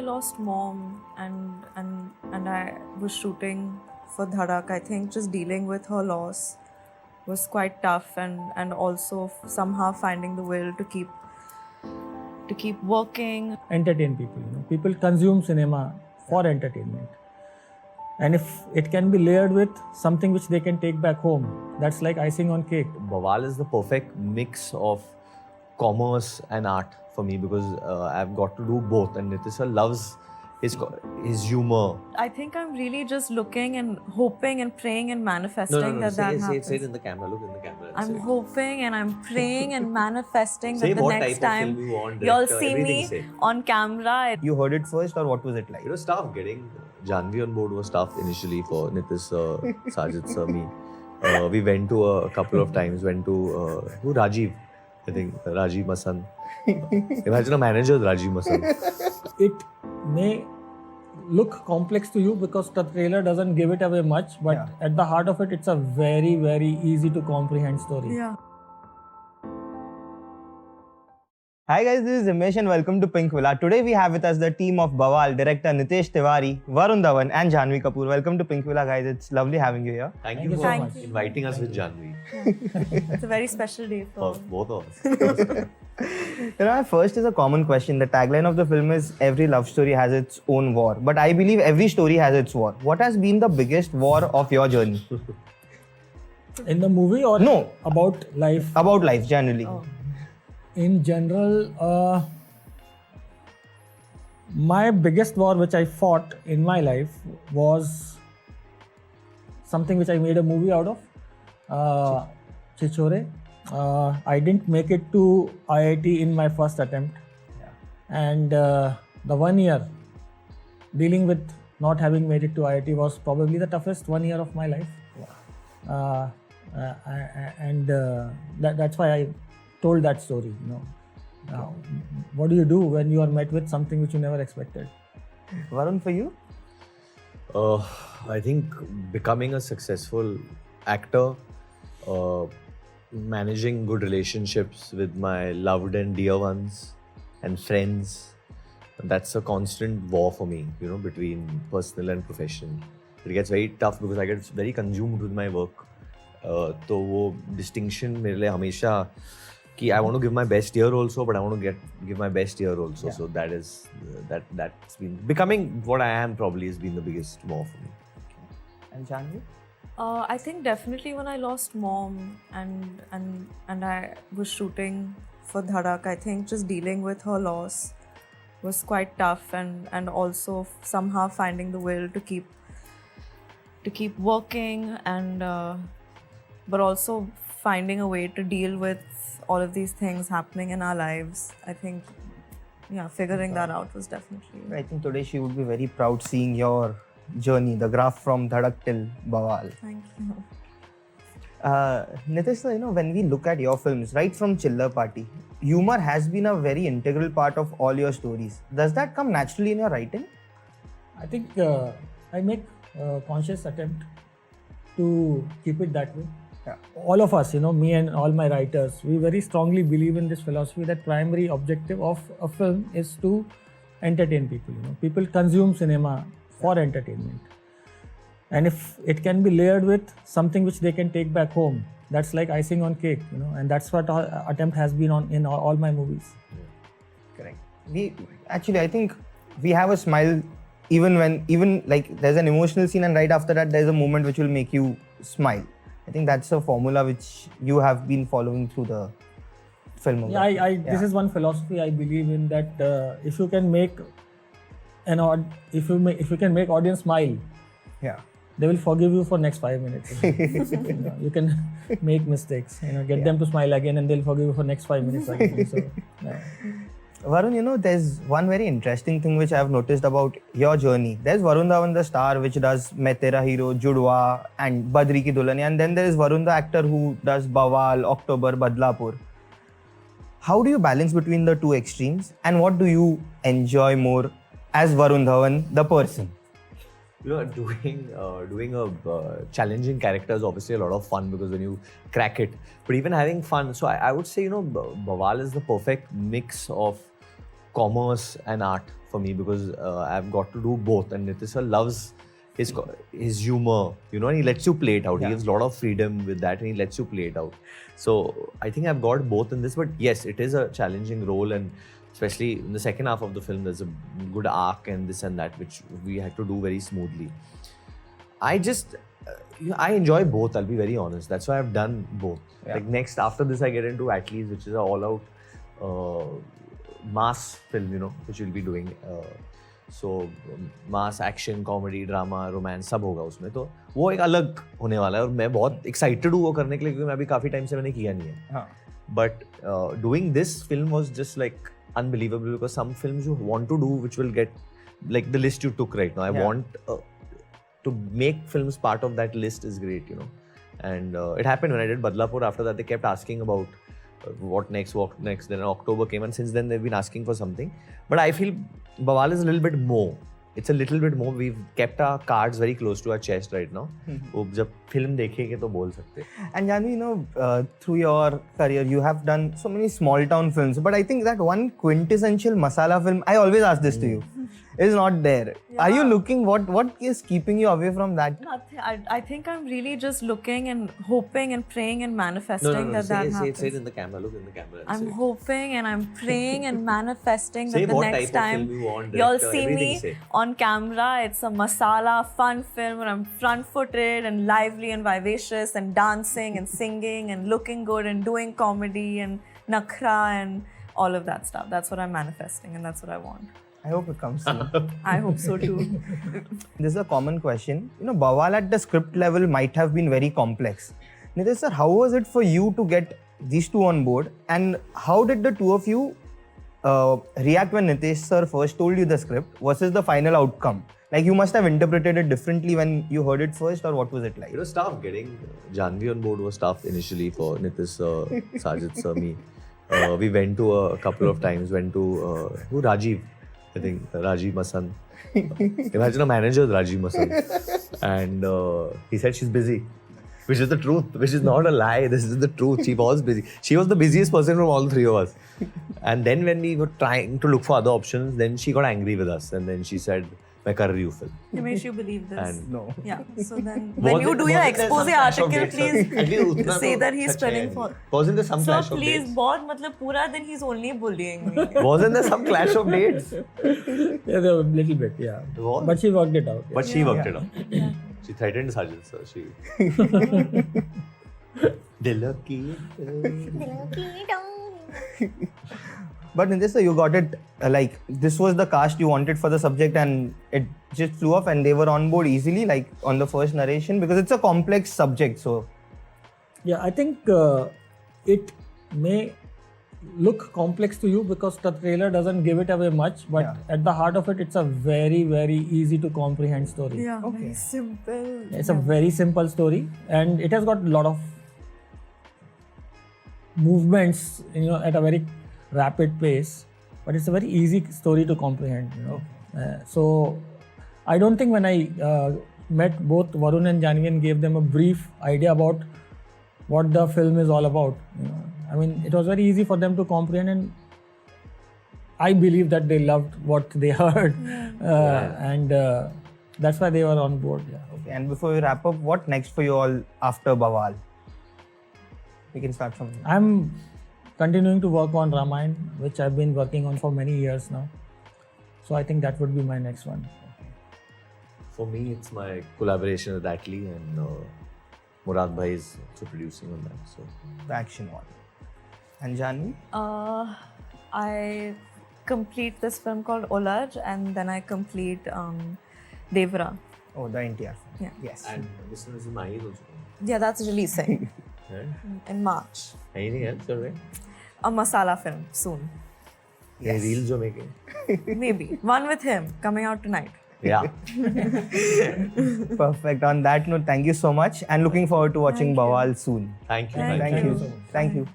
lost mom and I was shooting for Dhadak, I think just dealing with her loss was quite tough and also somehow finding the will to keep working. Entertain people. People consume cinema for entertainment. And if it can be layered with something which they can take back home, that's like icing on cake. Bawaal is the perfect mix of commerce and art for me because I've got to do both, and Nitesh sir loves his humor. I think I'm really just looking and hoping and praying and manifesting that happens. Say it in the camera. Look in the camera. I'm hoping and I'm praying and manifesting that the what next type of time film you want, you'll director, see everything me say. on camera. You heard it first, or what was it like? It was tough getting Janhvi on board was tough initially for Nitesh sir, Sajid sir, me. We went to a couple of times. Went to Rajiv, I think Rajiv Masan. Imagine a manager with Rajiv Masan. It may look complex to you because the trailer doesn't give it away much, but at the heart of it, it's a very, very easy to comprehend story. Yeah. Hi guys, this is Ramesh and welcome to Pinkvilla. Today we have with us the team of Bawaal, director Nitesh Tiwari, Varun Dhawan and Janhvi Kapoor. Welcome to Pinkvilla guys, it's lovely having you here. Thank you so for much. inviting us with Janhvi. It's a very special day for Both of us. First is a common question. The tagline of the film is every love story has its own war. But I believe every story has its war. What has been the biggest war of your journey? In the movie or No. about life? About life generally. Oh. In general, my biggest war which I fought in my life was something which I made a movie out of, Chichore. I didn't make it to IIT in my first attempt. And the 1 year dealing with not having made it to IIT was probably the toughest 1 year of my life. That's why I told that story. What do you do when you are met with something which you never expected? Varun, for you? I think becoming a successful actor, managing good relationships with my loved and dear ones and friends, that's a constant war for me, between personal and professional. It gets very tough because I get very consumed with my work. So वो distinction मेरे लिए हमेशा कि I want to give my best here also, but I want to give my best here also. So that's been becoming what I am. Probably has been the biggest war for me. And Janhvi? I think definitely when I lost mom and I was shooting for Dhadak, I think just dealing with her loss was quite tough and also somehow finding the will to keep working and but also finding a way to deal with all of these things happening in our lives. I think figuring that out was definitely. I think today she would be very proud seeing your journey, the graph from Dhadak till Bawaal. Thank you. Nitesh sir, when we look at your films, right from Chiller Party, humor has been a very integral part of all your stories. Does that come naturally in your writing? I think I make a conscious attempt to keep it that way. All of us, me and all my writers, we very strongly believe in this philosophy that primary objective of a film is to entertain people. People consume cinema for entertainment. And if it can be layered with something which they can take back home, that's like icing on cake, and that's what our attempt has been in all my movies. Correct. I think we have a smile even like there's an emotional scene and right after that there's a moment which will make you smile. I think that's a formula which you have been following through the film. This is one philosophy I believe in, that if you can make if you can make audience smile, they will forgive you for next 5 minutes. You can make mistakes, get them to smile again, and they'll forgive you for next 5 minutes again. So, Varun, there's one very interesting thing which I've noticed about your journey. There's Varun Dhawan, the star, which does Main Tera Hero, Judwa, and Badri Ki Dulhania, and then there is Varun, the actor, who does Bawaal, October, Badlapur. How do you balance between the two extremes, and what do you enjoy more as Varun Dhawan, the person? Doing a challenging character is obviously a lot of fun because when you crack it, but even having fun. So I would say, Bawaal is the perfect mix of commerce and art for me because I've got to do both, and Nitesh sir loves his humor, you know, and he lets you play it out. He gives a lot of freedom with that, and he lets you play it out. So I think I've got both in this, but yes, it is a challenging role, and especially in the second half of the film, there's a good arc and this and that, which we had to do very smoothly. I just, I enjoy both, I'll be very honest. That's why I've done both. Yeah. Like next, after this, I get into Atleast, which is an all-out mass film, you know, which we'll be doing. So mass action, comedy, drama, romance सब होगा उसमें, तो वो एक अलग होने वाला है और मैं बहुत excited हूँ वो करने के लिए क्योंकि मैं अभी काफी टाइम से मैंने किया नहीं है. But doing this film was just like unbelievable because some films you want to do which will get like the list you took right now. I want to make films part of that list is great, you know. And it happened when I did Badlapur. After that, they kept asking about what next. Then October came, and since then they've been asking for something. But I feel Bawaal is a little bit more. It's a little bit more. We've kept our cards very close to our chest right now. वो जब film देखेंगे तो बोल सकते. And Janhvi, you know, through your career, you have done so many small town films. But I think that one quintessential masala film, I always ask this to you, is not there. Yeah. Are you looking? What is keeping you away from that? Nothing. I think I'm really just looking and hoping and praying and manifesting that happens. Say it in the camera. Look in the camera. And I'm say. hoping and I'm praying and manifesting Say that the what next type of time film you want, you'll director, see everything me say. on camera. It's a masala fun film where I'm front-footed and lively and vivacious and dancing and singing and looking good and doing comedy and nakhra and all of that stuff. That's what I'm manifesting and that's what I want. I hope it comes soon. I hope so too. This is a common question. You know, Bawaal at the script level might have been very complex. Nitesh sir, how was it for you to get these two on board? And how did the two of you react when Nitesh sir first told you the script versus the final outcome? Like you must have interpreted it differently when you heard it first, or what was it like? It was tough. Getting Janhvi on board was tough initially for Nitesh sir, Sajid sir, me. We went to a couple of times, Rajiv. I think Rajiv Masan. Imagine a manager, Rajiv Masan. And he said she's busy. Which is the truth, which is not a lie. This is the truth. She was busy. She was the busiest person from all three of us. And then when we were trying to look for other options, then she got angry with us. And then she said, मैं कर रही हूँ film. Himesh, you believe this? And No. Yeah. So then, when you do your expose article, please say that he's trending for. Wasn't there some So clash of please, dates? बहुत मतलब पूरा दिन he's only bullying me. Wasn't there some clash of dates? Yeah, a little bit, yeah. What? But she worked it out. But she worked it out. She threatened Sajid sir. She. Dil ki. But Nitesh sir, you got it like this was the cast you wanted for the subject, and it just flew off, and they were on board easily, like on the first narration, because it's a complex subject. So Yeah, I think it may look complex to you because the trailer doesn't give it away much, but at the heart of it, it's a very, very easy to comprehend story. Yeah, Okay. very simple. It's a very simple story, and it has got a lot of movements, you know, at a very rapid pace, but it's a very easy story to comprehend, you know. So I don't think when I met both Varun and Janhvi and gave them a brief idea about what the film is all about, you know, I mean, it was very easy for them to comprehend, and I believe that they loved what they heard, and that's why they were on board. Yeah. okay. And before we wrap up, what next for you all after Bawaal? We can start from here. I'm continuing to work on Ramayana, which I've been working on for many years now. So I think that would be my next one. For me, it's my collaboration with Atlee, and Murad Bhai is also producing on that. So The action one. And Janhvi? I complete this film called Olaj, and then I complete Devra. Oh, the NTR. Yeah. Yes. and this one is Mahi also. Yeah, that's releasing Right? in March. Anything else, right? A masala film soon. Any reels you're making? Maybe. One with him coming out tonight. Yeah. Perfect. On that note, thank you so much, and looking forward to watching Thank you. Bawaal soon. Thank you. Thank Thank you. you. Thank you.